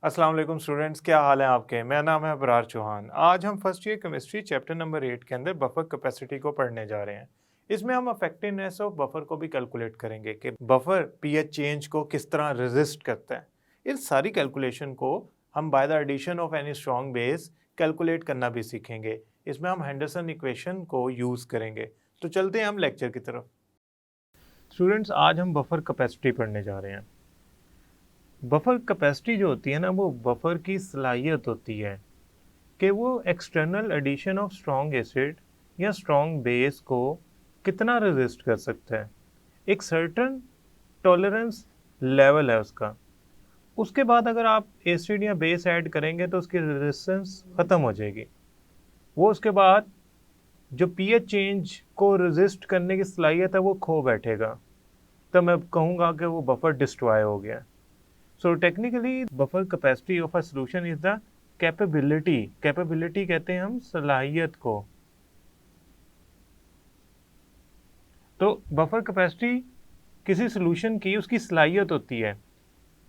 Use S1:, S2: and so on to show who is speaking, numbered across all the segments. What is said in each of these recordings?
S1: अस्सलाम वालेकुम स्टूडेंट्स, क्या हाल है आपके। मेरा नाम है अबरार चौहान। आज हम first year chemistry chapter number 8 के अंदर बफर कैपेसिटी को पढ़ने जा रहे हैं। इसमें हम इफेक्टिवनेस ऑफ बफर को भी कैलकुलेट करेंगे कि बफर पीएच चेंज को किस तरह रेजिस्ट करता है। इस सारी कैलकुलेशन को हम by the addition of any strong base calculate करना भी सीखेंगे। इसमें हम हेंडरसन इक्वेशन को यूज़ करेंगे। तो चलते हैं हम लेक्चर की तरफ। स्टूडेंट्स, आज हम बफर कैपेसिटी पढ़ने जा रहे हैं। बफर कैपेसिटी जो होती है ना, वो बफर की सलाहियत होती है कि वो external addition of strong acid या स्ट्रॉन्ग बेस को कितना रेजिस्ट कर सकता है। एक सर्टन टॉलरेंस लेवल है उसका। उसके बाद अगर आप एसिड या बेस ऐड करेंगे तो उसकी रेजिस्टेंस ख़त्म हो जाएगी। वो उसके बाद जो पीएच चेंज को रेजिस्ट करने की सलाहियत है वो खो बैठेगा। तो मैं कहूँगा कि वो बफर डिस्ट्रॉय हो गया। So technically buffer capacity of a solution is the capability कहते हैं हम सलाहियत को। तो बफर कैपेसिटी किसी सॉल्यूशन की उसकी सलाहियत होती है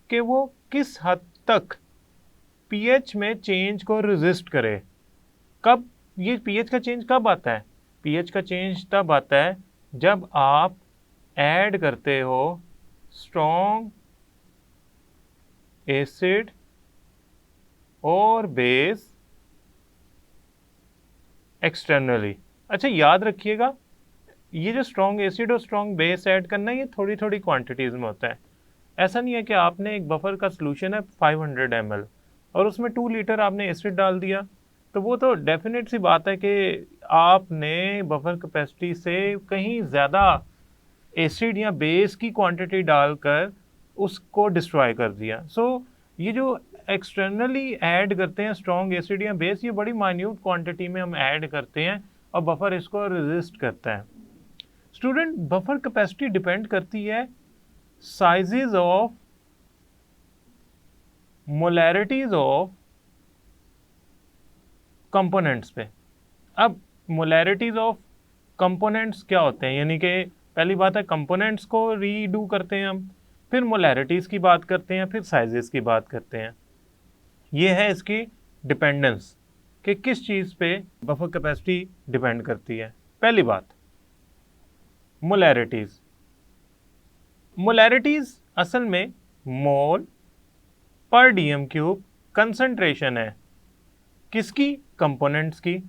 S1: कि वो किस हद तक पीएच में चेंज को रेजिस्ट करे। कब ये पीएच का चेंज कब आता है? पीएच का चेंज तब आता है जब आप ऐड करते हो स्ट्रॉन्ग एसिड और बेस एक्सटर्नली। अच्छा, याद रखिएगा, ये जो स्ट्रॉन्ग एसिड और स्ट्रॉन्ग बेस ऐड करना है ये थोड़ी थोड़ी क्वांटिटीज़ में होता है। ऐसा नहीं है कि आपने एक बफर का सोल्यूशन है 500 ml और उसमें 2 लीटर आपने एसिड डाल दिया, तो वो तो डेफिनेट सी बात है कि आपने बफर कैपेसिटी से कहीं ज़्यादा एसिड या बेस की क्वांटिटी डालकर उसको डिस्ट्रॉय कर दिया। ये जो एक्सटर्नली ऐड करते हैं स्ट्रॉन्ग एसिड या बेस, ये बड़ी माइन्यूट क्वांटिटी में हम ऐड करते हैं और बफर इसको रेजिस्ट करता है। स्टूडेंट, बफर कैपेसिटी डिपेंड करती है साइजेस ऑफ मोलैरिटीज ऑफ कंपोनेंट्स पे। अब मोलैरिटीज ऑफ कंपोनेंट्स क्या होते हैं, यानी कि पहली बात है कंपोनेंट्स को रीडू करते हैं हम, फिर मोलैरिटीज़ की बात करते हैं, फिर साइजेस की बात करते हैं। ये है इसकी डिपेंडेंस कि किस चीज़ पे बफर कैपेसिटी डिपेंड करती है। पहली बात, मोलैरिटीज़। मोलैरिटीज़ असल में मोल पर डीएम क्यूब कंसंट्रेशन है। किसकी? कंपोनेंट्स की।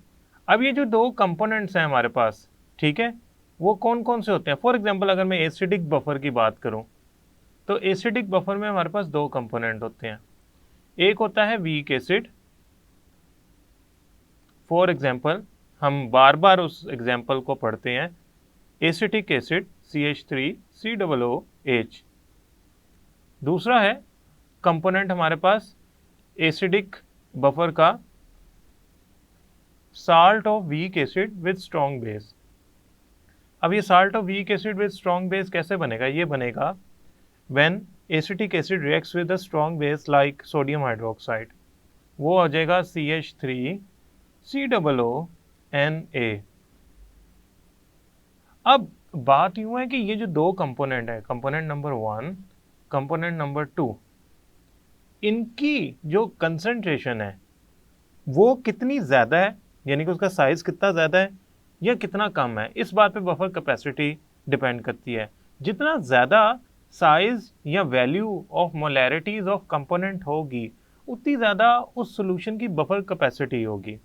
S1: अब ये जो दो कंपोनेंट्स हैं हमारे पास, ठीक है, वो कौन कौन से होते हैं? फॉर एग्जांपल अगर मैं एसिडिक बफर की बात करूं तो एसिडिक बफर में हमारे पास दो कंपोनेंट होते हैं। एक होता है वीक एसिड। फॉर एग्जांपल हम बार बार उस एग्जांपल को पढ़ते हैं, एसिटिक एसिड CH3COOH। दूसरा है कंपोनेंट हमारे पास एसिडिक बफर का salt of weak acid with strong base. अब ये salt of weak acid with strong base कैसे बनेगा? ये बनेगा when acetic acid reacts with a strong base like sodium hydroxide, वो हो जाएगा CH3COONA। अब बात यूं है कि ये जो दो कंपोनेंट है, कंपोनेंट नंबर 1, कंपोनेंट नंबर 2, इनकी जो कंसंट्रेशन है वो कितनी ज़्यादा है, यानी कि उसका साइज कितना ज़्यादा है या कितना कम है, इस बात पे बफर कैपेसिटी डिपेंड करती है। जितना ज़्यादा साइज या वैल्यू ऑफ मोलैरिटीज ऑफ कंपोनेंट होगी उतनी ज़्यादा उस सॉल्यूशन की बफर कैपेसिटी होगी।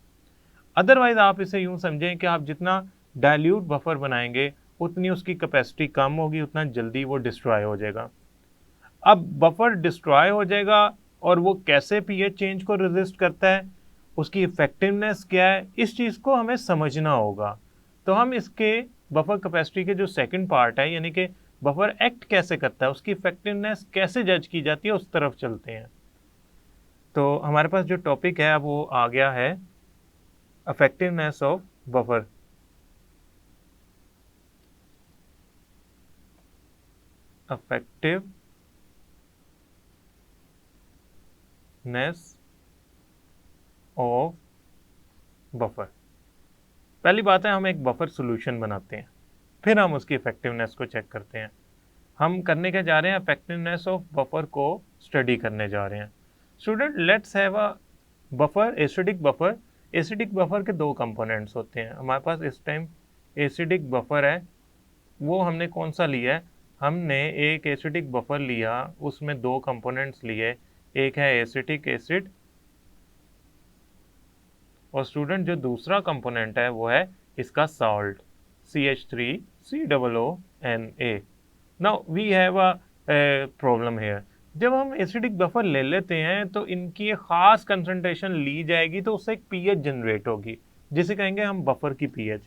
S1: अदरवाइज आप इसे यूं समझें कि आप जितना डाइल्यूट बफर बनाएंगे उतनी उसकी कैपेसिटी कम होगी, उतना जल्दी वो डिस्ट्रॉय हो जाएगा। अब बफर डिस्ट्रॉय हो जाएगा और वो कैसे पीएच चेंज को रेजिस्ट करता है, उसकी इफेक्टिवनेस क्या है, इस चीज़ को हमें समझना होगा। तो हम इसके बफर कैपेसिटी के जो सेकंड पार्ट है, यानी कि बफर एक्ट कैसे करता है, उसकी इफेक्टिवनेस कैसे जज की जाती है, उस तरफ चलते हैं। तो हमारे पास जो टॉपिक है वो आ गया है effectiveness of buffer. Effectiveness of buffer. पहली बात है, हम एक बफर सॉल्यूशन बनाते हैं, फिर हम उसकी इफेक्टिवनेस को चेक करते हैं। हम करने के जा रहे हैं इफेक्टिवनेस ऑफ बफर को स्टडी करने जा रहे हैं। Student let's have a buffer, acidic buffer. Acidic buffer के दो कंपोनेंट्स होते हैं हमारे पास। इस टाइम एसिडिक बफर है, वो हमने कौन सा लिया है, हमने एक एसिडिक बफर लिया, उसमें दो कंपोनेंट्स लिए, एक है एसिटिक एसिड और स्टूडेंट जो दूसरा कंपोनेंट है वो है इसका salt CH3COONA। Now we have a problem here. जब हम एसिडिक बफर ले लेते हैं तो इनकी एक खास कंसंट्रेशन ली जाएगी तो उससे एक पीएच जनरेट होगी जिसे कहेंगे हम बफर की पीएच।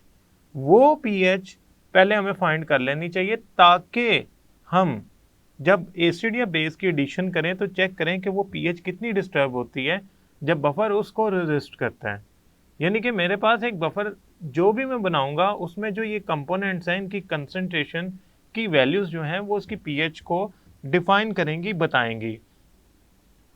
S1: वो पीएच पहले हमें फाइंड कर लेनी चाहिए ताकि हम जब एसिड या बेस की एडिशन करें तो चेक करें कि वो पीएच कितनी डिस्टर्ब होती है जब बफर उसको रेजिस्ट करता है। यानी कि मेरे पास एक बफर जो भी मैं बनाऊंगा उसमें जो ये कंपोनेंट्स हैं इनकी कंसंट्रेशन की वैल्यूज जो हैं वो उसकी पीएच को डिफाइन करेंगी, बताएंगी।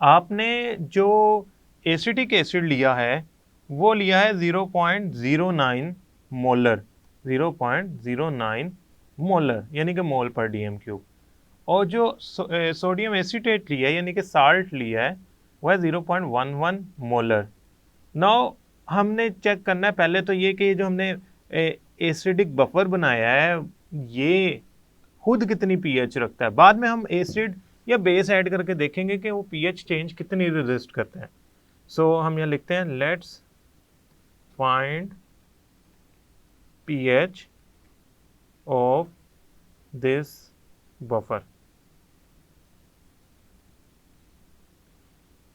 S1: आपने जो एसिटिक एसिड लिया है वो लिया है 0.09 मोलर, 0.09 मोलर यानी कि मोल पर डीएम क्यूब। और जो सोडियम एसीटेट लिया है यानी कि साल्ट लिया है वह 0.11 मोलर। नाउ हमने चेक करना है पहले तो ये कि जो हमने एसिडिक बफर बनाया है ये खुद कितनी पीएच रखता है। बाद में हम एसिड या बेस ऐड करके देखेंगे कि वो पीएच चेंज कितनी रेजिस्ट करते हैं। सो हम यहाँ लिखते हैं let's find pH of this buffer.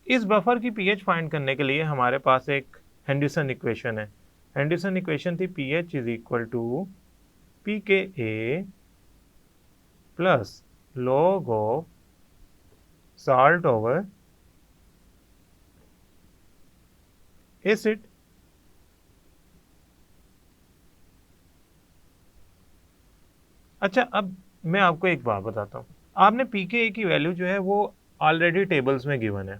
S1: इस बफर की पीएच फाइंड करने के लिए हमारे पास एक हेंडरसन इक्वेशन है। हेंडरसन इक्वेशन थी pH is equal to pKa plus log of salt over acid. अच्छा, अब मैं आपको एक बात बताता हूँ। आपने pKa की वैल्यू जो है वो ऑलरेडी टेबल्स में गिवन है,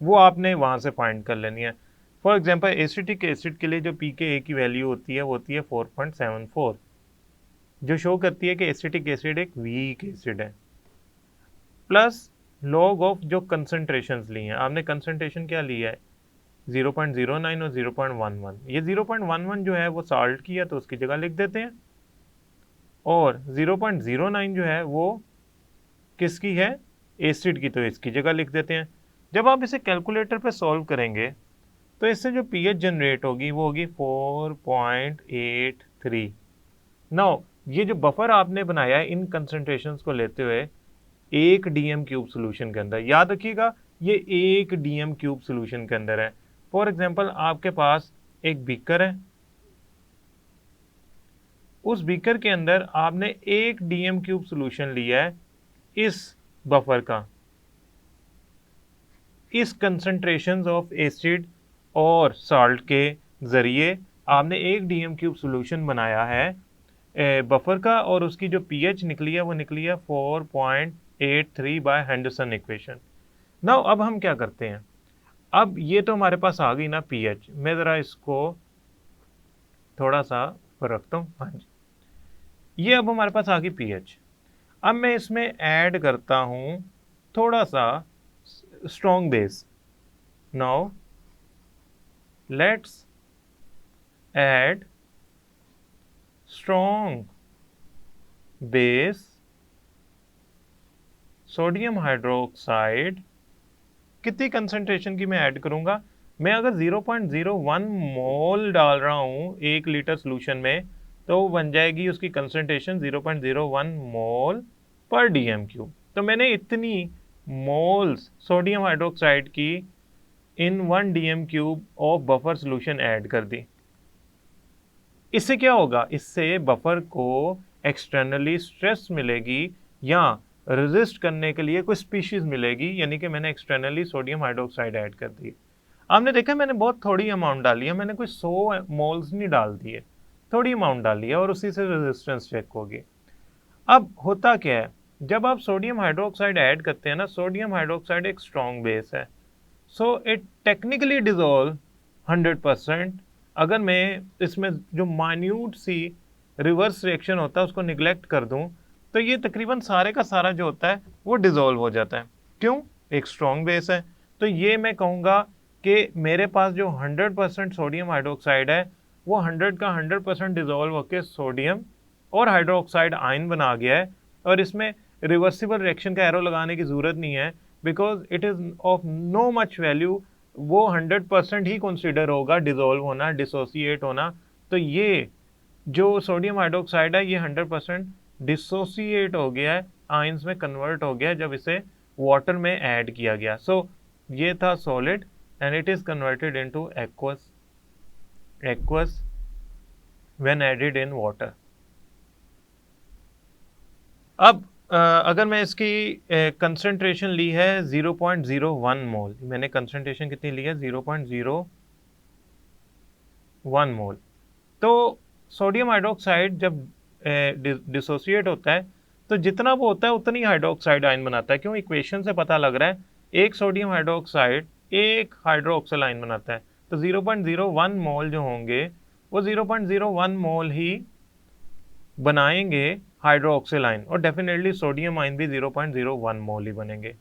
S1: वो आपने वहाँ से फाइंड कर लेनी है। फॉर एग्जांपल एसिटिक एसिड के लिए जो pKa की वैल्यू होती है वो होती है 4.74, जो शो करती है कि एसिटिक एसिड एक वीक एसिड है। प्लस लॉग ऑफ जो कंसंट्रेशंस ली हैं, आपने कंसंट्रेशन क्या लिया है 0.09 और 0.11। ये 0.11 जो है वो साल्ट की है तो उसकी जगह लिख देते हैं, और 0.09 जो है वो किसकी है, एसिड की, तो इसकी जगह लिख देते हैं। जब आप इसे कैलकुलेटर पे सॉल्व करेंगे तो इससे जो पीएच जनरेट होगी वो होगी 4.83। नाउ ये जो बफर आपने बनाया है इन कंसंट्रेशंस को लेते हुए एक डीएम क्यूब सोल्यूशन के अंदर, याद रखिएगा ये एक डीएम क्यूब सोल्यूशन के अंदर है। फॉर एग्जांपल आपके पास एक बीकर है, उस बीकर के अंदर आपने एक डीएम क्यूब सोल्यूशन लिया है इस बफर का। इस कंसंट्रेशंस ऑफ एसिड और साल्ट के जरिए आपने एक डीएम क्यूब सोल्यूशन बनाया है बफर का, और उसकी जो पीएच निकली है वो निकली है 4.83 बाय हेंडरसन इक्वेशन। नाउ अब हम क्या करते हैं, अब ये तो हमारे पास आ गई ना पीएच। मैं ज़रा इसको थोड़ा सा ऊपर रखता हूँ। हाँ जी, ये अब हमारे पास आ गई पीएच। अब मैं इसमें ऐड करता हूँ थोड़ा सा strong base. Now let's add strong base sodium hydroxide. कितनी कंसंट्रेशन की मैं ऐड करूंगा, मैं अगर 0.01 मोल डाल रहा हूं 1 लीटर सोल्यूशन में तो बन जाएगी उसकी कंसंट्रेशन 0.01 मोल पर डीएम क्यूब। तो मैंने इतनी मोल्स सोडियम हाइड्रोक्साइड की इन 1 DM cube of buffer solution add कर दी। इससे क्या होगा, इससे बफर को एक्सटर्नली स्ट्रेस मिलेगी या रेजिस्ट करने के लिए कोई स्पीशीज मिलेगी, यानी कि मैंने एक्सटर्नली सोडियम हाइड्रोक्साइड ऐड कर दी। आपने देखा मैंने बहुत थोड़ी अमाउंट डाली है, मैंने कोई 100 मोल्स नहीं डाल दिए, थोड़ी अमाउंट डाली है और उसी से रेजिस्टेंस चेक होगी। अब होता क्या है, जब आप सोडियम हाइड्रोक्साइड ऐड करते हैं ना, सोडियम हाइड्रोक्साइड एक स्ट्रॉन्ग बेस है, सो इट टेक्निकली डिजोल्व 100%। अगर मैं इसमें जो माइन्यूट सी रिवर्स रिएक्शन होता है उसको निगलेक्ट कर दूं तो ये तकरीबन सारे का सारा जो होता है वो डिजोल्व हो जाता है। क्यों, एक स्ट्रॉन्ग बेस है। तो ये मैं कहूँगा कि मेरे पास जो 100% सोडियम हाइड्रोक्साइड है वो 100 का 100% डिजोल्व होकर सोडियम और हाइड्रोक्साइड आयन बना गया है, और इसमें रिवर्सिबल रिएक्शन का एरो लगाने की ज़रूरत नहीं है, because it is of no much value. वो 100% ही कंसिडर होगा डिजोल्व होना, डिसोसिएट होना। तो ये जो सोडियम हाइड्रोक्साइड है ये 100% डिसोसिएट हो गया है, आयंस में कन्वर्ट हो गया है जब इसे वाटर में ऐड किया गया। सो ये था solid and it is converted into aqueous when added in water. अब अगर मैं इसकी कंसंट्रेशन ली है 0.01 मोल, मैंने कंसंट्रेशन कितनी ली है 0.01 मोल। तो सोडियम हाइड्रोक्साइड जब डिसोसिएट होता है तो जितना वो होता है उतनी हाइड्रोक्साइड आयन बनाता है। क्यों? इक्वेशन से पता लग रहा है एक सोडियम हाइड्रोक्साइड एक हाइड्रोक्सिल आयन बनाता है। तो 0.01 मोल जो होंगे वो 0.01 मोल ही बनाएंगे हाइड्रोक्सिल आयन, और डेफिनेटली सोडियम आयन भी 0.01 मोल ही बनेंगे।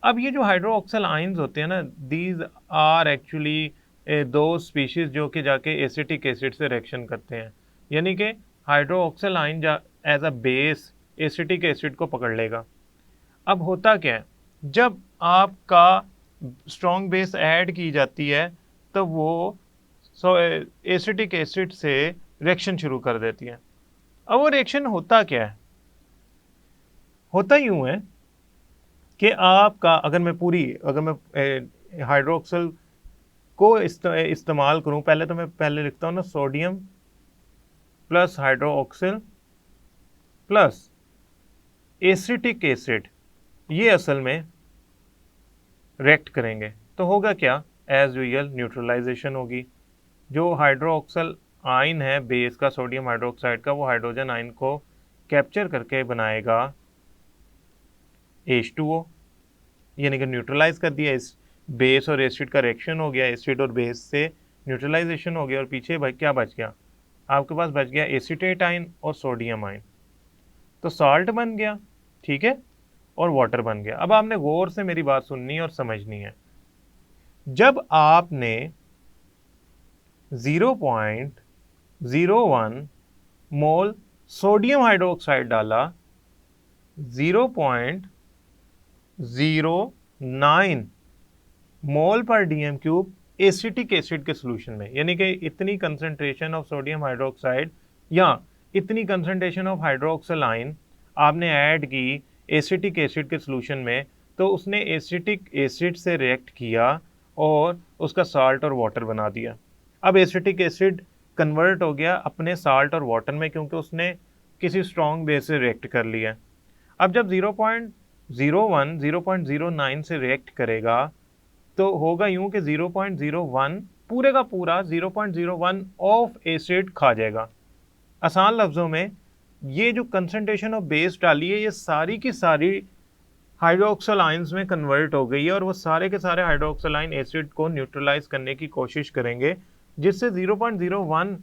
S1: अब ये जो हाइड्रोक्सिल आयंस होते हैं ना, दीज आर एक्चुअली दो स्पीशीज जो कि जाके एसिटिक एसिड से रिएक्शन करते हैं, यानी कि hydroxyl ion as a base acetic acid को पकड़ लेगा। अब होता क्या है, जब आपका स्ट्रॉन्ग बेस ऐड की जाती है तो वो एसिटिक एसिड से रिएक्शन शुरू कर देती है। अब वो रिएक्शन होता क्या है? होता यूं है कि आपका अगर मैं हाइड्रोक्सिल को इस्तेमाल करूं, पहले तो मैं लिखता हूं ना sodium plus hydroxyl plus acetic acid, ये असल में रिएक्ट करेंगे तो होगा क्या? एज यूजुअल न्यूट्रलाइजेशन होगी। जो हाइड्रोक्सिल आयन है बेस का सोडियम हाइड्रोक्साइड का, वो हाइड्रोजन आयन को कैप्चर करके बनाएगा H2O, यानी कि न्यूट्रलाइज कर दिया। इस बेस और एसिड का रिएक्शन हो गया, एसिड और बेस से न्यूट्रलाइजेशन हो गया, और पीछे क्या बच गया? आपके पास बच गया एसीटेट आयन और सोडियम आयन। तो साल्ट बन गया, ठीक है, और वाटर बन गया। अब आपने गौर से मेरी बात सुननी और समझनी है। जब आपने 0.01 मोल सोडियम हाइड्रोक्साइड डाला 0.09 मोल पर डीएम क्यूब एसिटिक एसिड के सोल्यूशन में, यानी कि इतनी कंसंट्रेशन ऑफ सोडियम हाइड्रोक्साइड या इतनी कंसंट्रेशन ऑफ हाइड्रोक्सिल आयन आपने ऐड की एसिटिक एसिड के सोल्यूशन में, तो उसने एसिटिक एसिड से रिएक्ट किया और उसका साल्ट और वाटर बना दिया। अब एसिटिक एसिड कन्वर्ट हो गया अपने साल्ट और वाटर में, क्योंकि उसने किसी स्ट्रॉन्ग बेस से रिएक्ट कर लिया। अब जब 0.01 0.09 से रिएक्ट करेगा तो होगा यूं कि 0.01 पूरे का पूरा 0.01 ऑफ एसिड खा जाएगा। आसान लफ्जों में ये जो कंसंट्रेशन ऑफ बेस डाली है ये सारी की सारी हाइड्रोक्सिल आयंस में कन्वर्ट हो गई है, और वो सारे के सारे हाइड्रोक्सिल आयन एसिड को न्यूट्रलाइज करने की कोशिश करेंगे, जिससे 0.01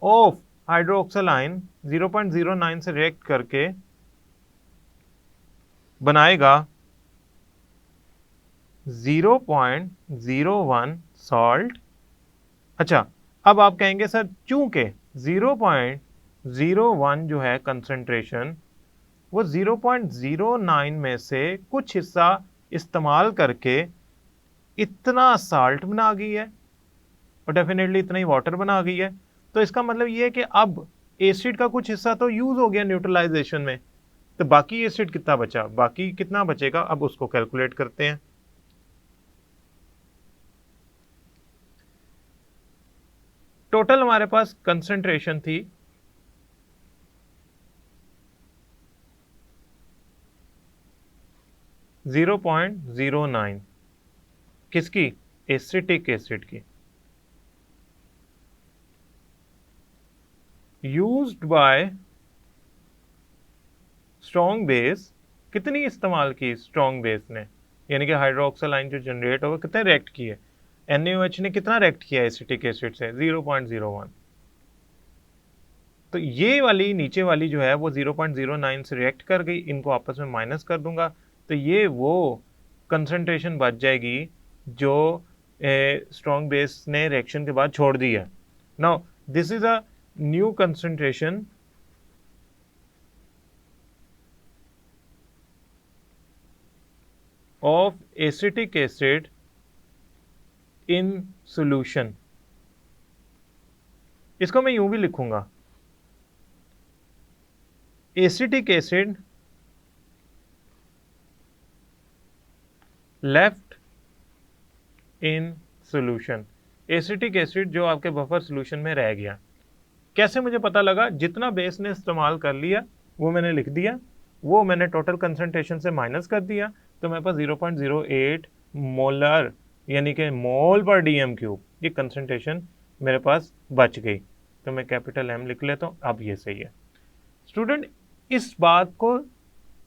S1: ऑफ हाइड्रोक्सिल आयन 0.09 से रिएक्ट करके बनाएगा 0.01 सॉल्ट। अच्छा, अब आप कहेंगे सर चूंकि 0.01 जो है कंसंट्रेशन वो 0.09 में से कुछ हिस्सा इस्तेमाल करके इतना साल्ट बना गई है और डेफिनेटली इतना ही वाटर बना गई है, तो इसका मतलब ये है कि अब एसिड का कुछ हिस्सा तो यूज हो गया न्यूट्रलाइजेशन में, तो बाकी एसिड कितना बचा? बाकी कितना बचेगा अब उसको कैलकुलेट करते हैं। टोटल हमारे पास कंसंट्रेशन थी 0.09 किसकी? एसिटिक एसिड की। यूज्ड बाय स्ट्रॉन्ग बेस, कितनी इस्तेमाल की स्ट्रॉन्ग बेस ने, यानी कि हाइड्रोक्सिल आयन जो जनरेट होगा कितने रिएक्ट किए? NaOH ने कितना रिएक्ट किया एसिटिक एसिड से? 0.01। तो ये वाली नीचे वाली जो है वो 0.09 से रिएक्ट कर गई, इनको आपस में माइनस कर दूंगा, तो ये वो कंसंट्रेशन बच जाएगी जो स्ट्रॉन्ग बेस ने रिएक्शन के बाद छोड़ दी है। Now this is a new concentration of acetic acid in solution. इसको मैं यूं भी लिखूंगा, acetic acid left in solution. Acetic acid जो आपके बफर सॉल्यूशन में रह गया। कैसे मुझे पता लगा? जितना बेस ने इस्तेमाल कर लिया वो मैंने लिख दिया, वो मैंने टोटल कंसंट्रेशन से माइनस कर दिया, तो मेरे पास 0.08 मोलर यानी कि मोल पर डीएम क्यूब ये कंसंट्रेशन मेरे पास बच गई। तो मैं कैपिटल एम लिख लेता हूँ। अब ये सही है स्टूडेंट। इस बात को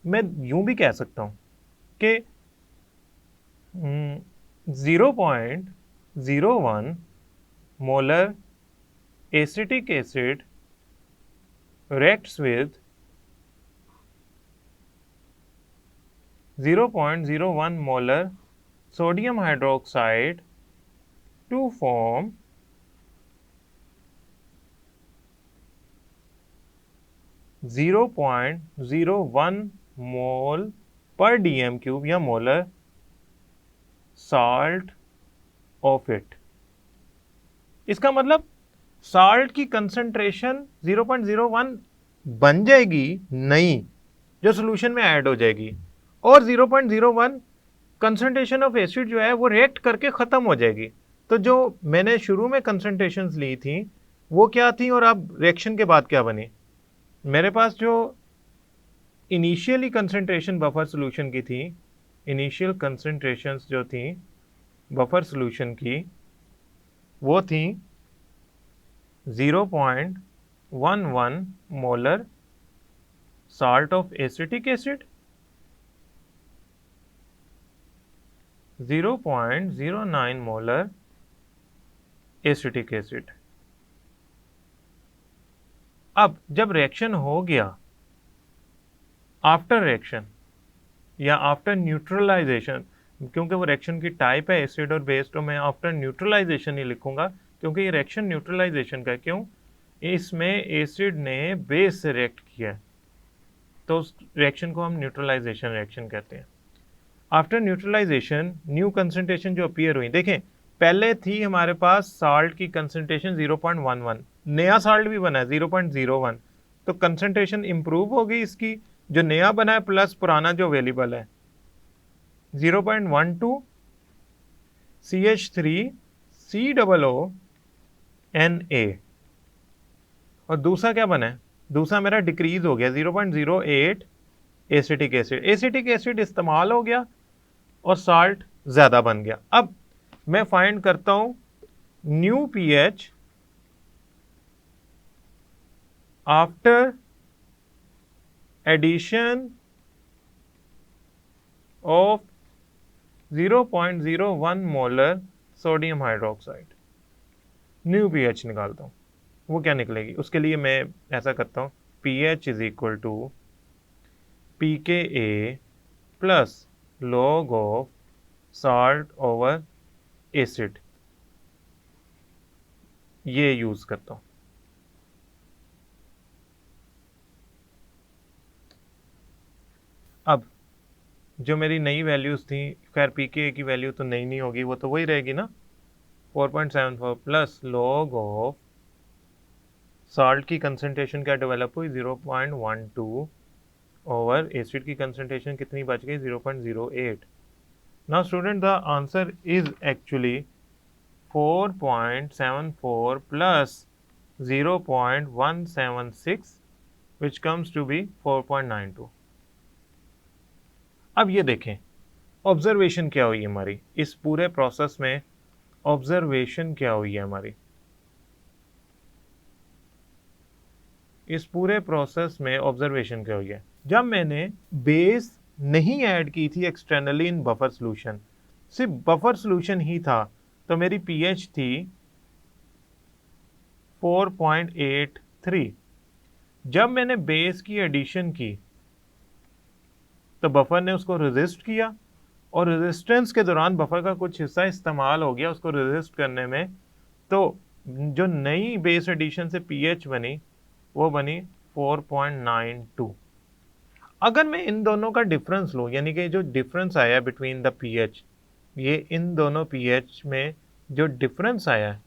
S1: मैं यूं भी कह सकता हूं कि 0.01 molar acetic acid reacts with 0.01 molar sodium hydroxide to form 0.01 मोल पर डीएम क्यूब या मोलर साल्ट ऑफ इट। इसका मतलब साल्ट की कंसंट्रेशन 0.01 बन जाएगी नहीं, जो सॉल्यूशन में ऐड हो जाएगी, और 0.01 कंसंट्रेशन ऑफ एसिड जो है वो रिएक्ट करके खत्म हो जाएगी। तो जो मैंने शुरू में कंसंट्रेशंस ली थी वो क्या थी और अब रिएक्शन के बाद क्या बनी? मेरे पास जो इनिशियली कंसंट्रेशन बफर सॉल्यूशन की थी, इनिशियल कंसंट्रेशंस जो थी बफर सॉल्यूशन की वो थी 0.11 molar salt of acetic acid, 0.09 molar acetic acid. अब जब रिएक्शन हो गया, आफ्टर रिएक्शन या आफ्टर न्यूट्रलाइजेशन, क्योंकि वो रिएक्शन की टाइप है एसिड और बेस, तो मैं आफ्टर न्यूट्रलाइजेशन ही लिखूंगा क्योंकि ये रिएक्शन न्यूट्रलाइजेशन का। क्यों? इसमें एसिड ने बेस से रिएक्ट किया है, तो उस रिएक्शन को हम न्यूट्रलाइजेशन रिएक्शन कहते हैं। आफ्टर न्यूट्रलाइजेशन न्यू कंसंट्रेशन जो अपीयर हुई, देखें पहले थी हमारे पास साल्ट की कंसंट्रेशन 0.11, नया साल्ट भी बना है 0.01, तो कंसंट्रेशन इंप्रूव हो गई इसकी, जो नया बना है प्लस पुराना जो अवेलेबल है 0.12 CH3COO और दूसरा क्या बना है? दूसरा मेरा डिक्रीज हो गया 0.08 एसिटिक एसिड। एसिटिक एसिड इस्तेमाल हो गया और साल्ट ज्यादा बन गया। अब मैं फाइंड करता हूं new pH after addition of 0.01 molar sodium hydroxide. New pH निकालता हूं, वो क्या निकलेगी? उसके लिए मैं ऐसा करता हूं, pH is equal to pKa plus log of salt over acid, ये यूज करता हूं। अब जो मेरी नई वैल्यूज थी, खैर pKa की वैल्यू तो नई नहीं होगी, वो तो वही रहेगी ना, 4.74 प्लस log ऑफ साल्ट की कंसंट्रेशन क्या डेवलप हुई 0.12 ओवर एसिड की कंसंट्रेशन कितनी बच गई 0.08। Now student the answer is actually 4.74 plus 0.176 which comes to be 4.92। अब ये देखें ऑब्जर्वेशन क्या हुई हमारी इस पूरे प्रोसेस में, ऑब्जर्वेशन क्या हुई है हमारी इस पूरे प्रोसेस में, ऑब्जर्वेशन क्या हुई है? जब मैंने बेस नहीं ऐड की थी एक्सटर्नली इन बफर सॉल्यूशन, सिर्फ बफर सॉल्यूशन ही था, तो मेरी पीएच थी 4.83। जब मैंने बेस की एडिशन की तो बफर ने उसको रेजिस्ट किया और रेजिस्टेंस के दौरान बफर का कुछ हिस्सा इस्तेमाल हो गया उसको रेजिस्ट करने में, तो जो नई बेस एडिशन से पीएच बनी वो बनी 4.92। अगर मैं इन दोनों का डिफरेंस लूं, यानी कि जो डिफरेंस आया बिटवीन द पीएच, ये इन दोनों पीएच में जो डिफरेंस आया है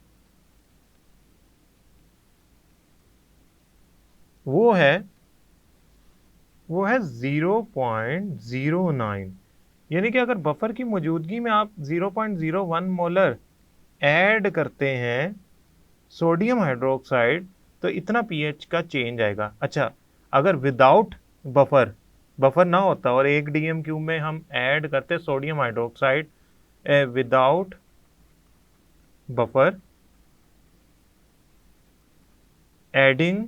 S1: वो है 0.09। यानी कि अगर बफर की मौजूदगी में आप 0.01 मोलर ऐड करते हैं सोडियम हाइड्रोक्साइड तो इतना पीएच का चेंज आएगा। अच्छा, अगर विदाउट बफर ना होता और 1 डीएम क्यूब में हम ऐड करते sodium hydroxide without buffer adding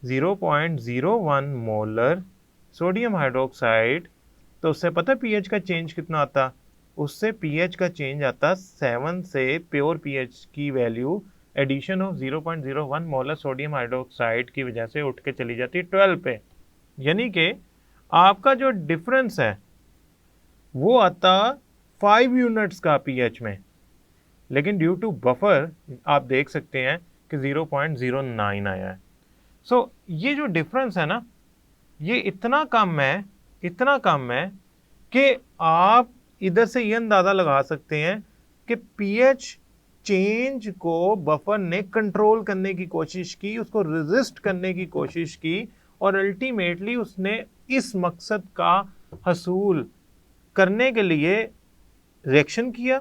S1: 0.01 molar sodium hydroxide, तो उससे पता पीएच का चेंज कितना आता? उससे पीएच का चेंज आता 7 से प्योर पीएच की value addition of 0.01 molar sodium hydroxide की वजह से उठ के चली जाती है 12 पे। यानी कि आपका जो डिफरेंस है वो आता 5 यूनिट्स का पीएच में, लेकिन ड्यू टू बफर आप देख सकते हैं कि 0.09 आया है। सो ये जो डिफरेंस है ना, ये इतना कम है कि आप इधर से ये अंदाजा लगा सकते हैं कि पीएच चेंज को बफर ने कंट्रोल करने की कोशिश की, उसको रेजिस्ट करने की कोशिश की, और अल्टीमेटली उसने इस मकसद का हसूल करने के लिए रिएक्शन किया,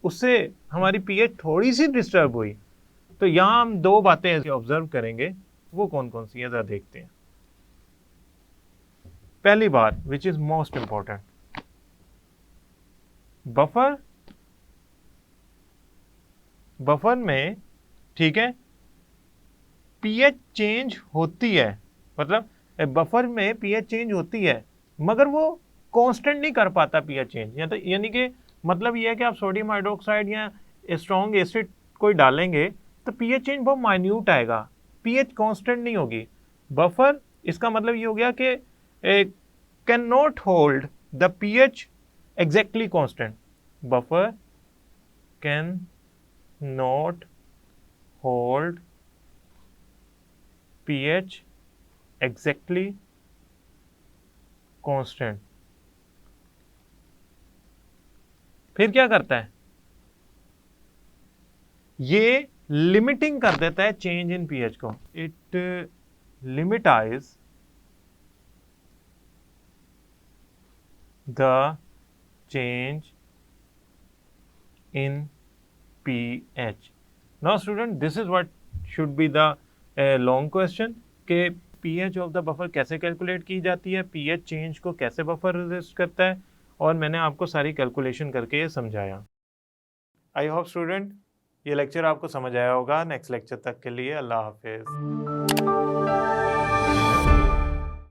S1: उससे हमारी पीएच थोड़ी सी डिस्टर्ब हुई। तो यहां हम दो बातें ऐसे ऑब्जर्व करेंगे, वो कौन कौन सी है जरा देखते हैं। पहली बात which is most important, buffer में, ठीक है, पीएच चेंज होती है, मतलब बफर में पीएच चेंज होती है मगर वो कांस्टेंट नहीं कर पाता पीएच चेंज। यानी कि मतलब ये है कि आप सोडियम हाइड्रोक्साइड या स्ट्रॉन्ग एसिड कोई डालेंगे तो पीएच चेंज बहुत माइन्यूट आएगा, पीएच कांस्टेंट नहीं होगी। बफर, इसका मतलब ये हो गया कि can not hold the pH exactly constant. Buffer can not hold pH exactly constant। फिर क्या करता है, ये लिमिटिंग कर देता है चेंज इन pH को। It limitize the change in pH। Now student, this is what should be the long question कि पीएच ऑफ द बफर कैसे कैलकुलेट की जाती है, पीएच चेंज को कैसे बफर रेजिस्ट करता है, और मैंने आपको सारी कैलकुलेशन करके ये समझाया। आई होप स्टूडेंट ये लेक्चर आपको समझ आया होगा। नेक्स्ट लेक्चर तक के लिए अल्लाह हाफिज़।